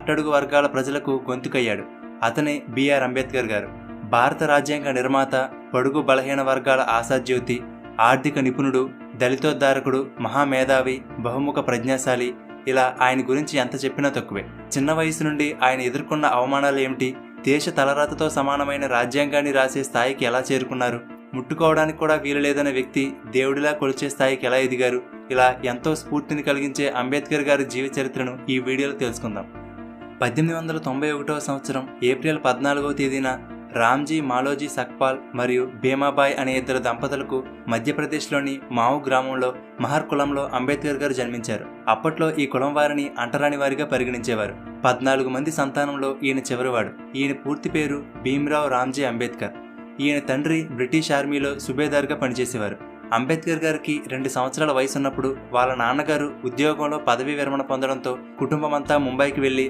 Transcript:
అట్టడుగు వర్గాల ప్రజలకు గొంతుకయ్యాడు. అతనే బిఆర్ అంబేద్కర్ గారు. భారత రాజ్యాంగ నిర్మాత, బడుగు బలహీన వర్గాల ఆశాజ్యోతి, ఆర్థిక నిపుణుడు, దళితోద్ధారకుడు, మహామేధావి, బహుముఖ ప్రజ్ఞాశాలి. ఇలా ఆయన గురించి ఎంత చెప్పినా తక్కువే. చిన్న వయసు నుండి ఆయన ఎదుర్కొన్న అవమానాలు ఏమిటి, దేశ తలరాతతో సమానమైన రాజ్యాంగాన్ని రాసే స్థాయికి ఎలా చేరుకున్నారు, ముట్టుకోవడానికి కూడా వీలులేదన్న వ్యక్తి దేవుడిలా కొలిచే స్థాయికి ఎలా ఎదిగారు, ఇలా ఎంతో స్ఫూర్తిని కలిగించే అంబేద్కర్ గారి జీవిత చరిత్రను ఈ వీడియోలో తెలుసుకుందాం. 1891వ సంవత్సరం ఏప్రిల్ 14వ తేదీన రామ్జీ మాలోజీ సక్పాల్ మరియు భీమాబాయ్ అనే ఇద్దరు దంపతులకు మధ్యప్రదేశ్లోని మావు గ్రామంలో మహర్ కులంలో అంబేద్కర్ గారు జన్మించారు. అప్పట్లో ఈ కులం వారిని అంటరాని వారిగా పరిగణించేవారు. 14 మంది సంతానంలో ఈయన చివరివాడు. ఈయన పూర్తి పేరు భీమ్రావ్ రామ్జీ అంబేద్కర్. ఈయన తండ్రి బ్రిటిష్ ఆర్మీలో సుబేదార్గా పనిచేసేవారు. అంబేద్కర్ గారికి 2 సంవత్సరాల వయసు ఉన్నప్పుడు వాళ్ళ నాన్నగారు ఉద్యోగంలో పదవీ విరమణ పొందడంతో కుటుంబమంతా ముంబైకి వెళ్లి